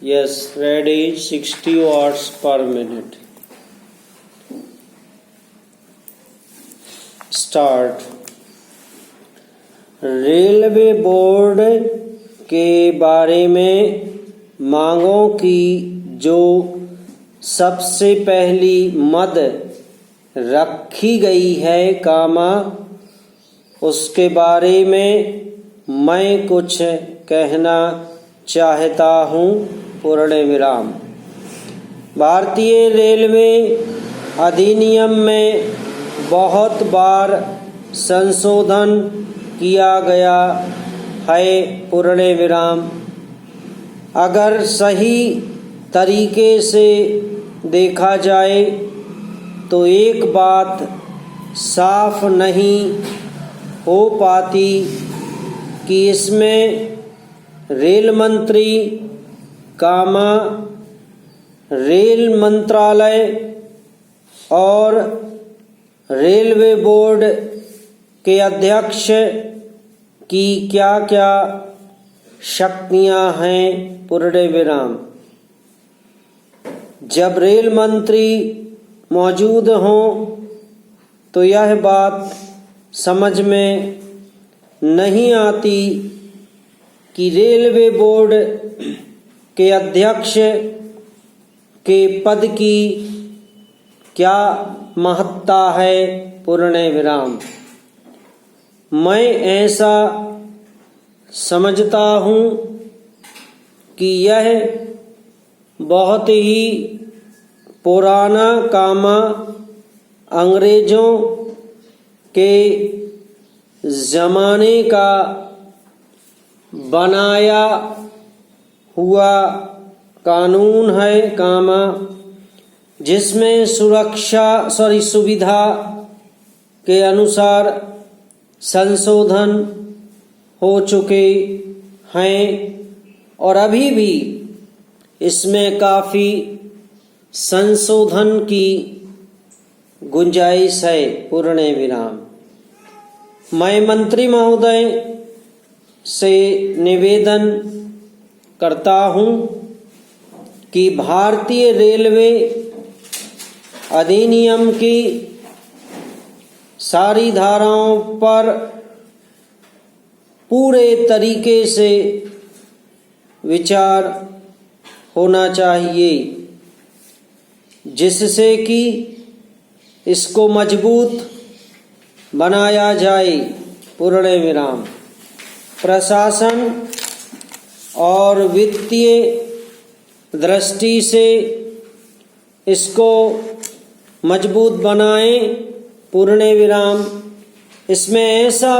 Yes, ready 60 watts per minute. Start. Railway board के बारे में मांगों की जो सबसे पहली मद रखी गई है कामा, उसके बारे में मैं कुछ कहना चाहता हूँ पूर्ण विराम। भारतीय रेलवे अधिनियम में बहुत बार संशोधन किया गया है पूर्ण विराम। अगर सही तरीके से देखा जाए तो एक बात साफ नहीं हो पाती कि इसमें रेल मंत्री कामा रेल मंत्रालय और रेलवे बोर्ड के अध्यक्ष की क्या क्या शक्तियां हैं पूर्ण विराम। जब रेल मंत्री मौजूद हों तो यह बात समझ में नहीं आती कि रेलवे बोर्ड के अध्यक्ष के पद की क्या महत्ता है पूर्ण विराम। मैं ऐसा समझता हूँ कि यह बहुत ही पुराना कामा अंग्रेजों के ज़माने का बनाया हुआ कानून है कामा, जिसमें सुविधा के अनुसार संशोधन हो चुके हैं और अभी भी इसमें काफ़ी संशोधन की गुंजाइश है पूर्ण विराम। मैं मंत्री महोदय से निवेदन करता हूँ कि भारतीय रेलवे अधिनियम की सारी धाराओं पर पूरे तरीके से विचार होना चाहिए, जिससे कि इसको मजबूत बनाया जाए पूर्ण विराम। प्रशासन और वित्तीय दृष्टि से इसको मजबूत बनाएं पूर्ण विराम। इसमें ऐसा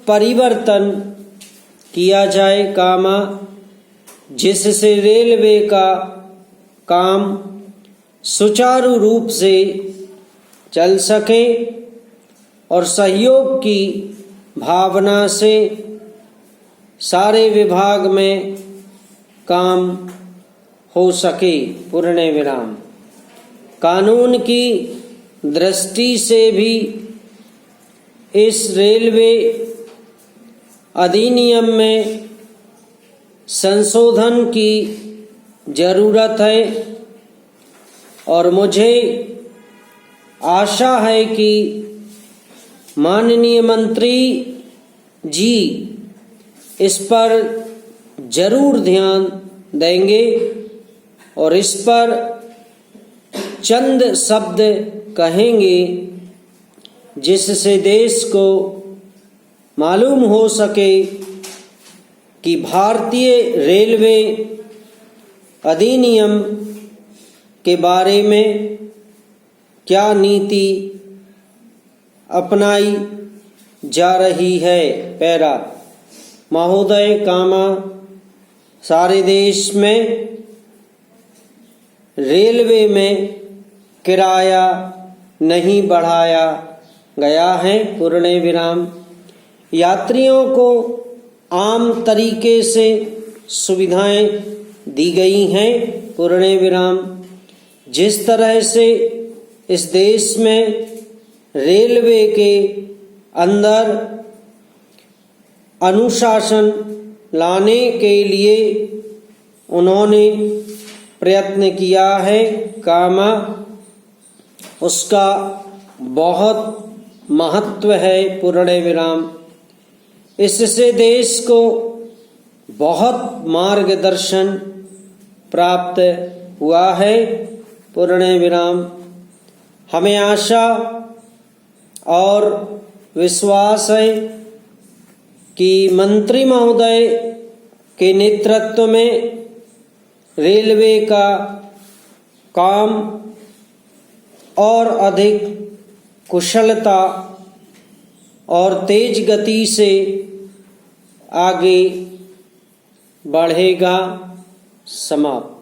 परिवर्तन किया जाए कामा जिससे रेलवे का काम सुचारू रूप से चल सके और सहयोग की भावना से सारे विभाग में काम हो सके पूर्ण विराम। कानून की दृष्टि से भी इस रेलवे अधिनियम में संशोधन की ज़रूरत है और मुझे आशा है कि माननीय मंत्री जी इस पर जरूर ध्यान देंगे और इस पर चंद शब्द कहेंगे जिससे देश को मालूम हो सके कि भारतीय रेलवे अधिनियम के बारे में क्या नीति अपनाई जा रही है। पैरा महोदय कामा सारे देश में रेलवे में किराया नहीं बढ़ाया गया है पूर्ण विराम। यात्रियों को आम तरीके से सुविधाएं दी गई हैं पूर्ण विराम। जिस तरह से इस देश में रेलवे के अंदर अनुशासन लाने के लिए उन्होंने प्रयत्न किया है, कामा उसका बहुत महत्व है, पूर्ण विराम। इससे देश को बहुत मार्गदर्शन प्राप्त हुआ है, पूर्ण विराम। हमें आशा और विश्वास है कि मंत्री महोदय के नेतृत्व में रेलवे का काम और अधिक कुशलता और तेज गति से आगे बढ़ेगा। समाप्त।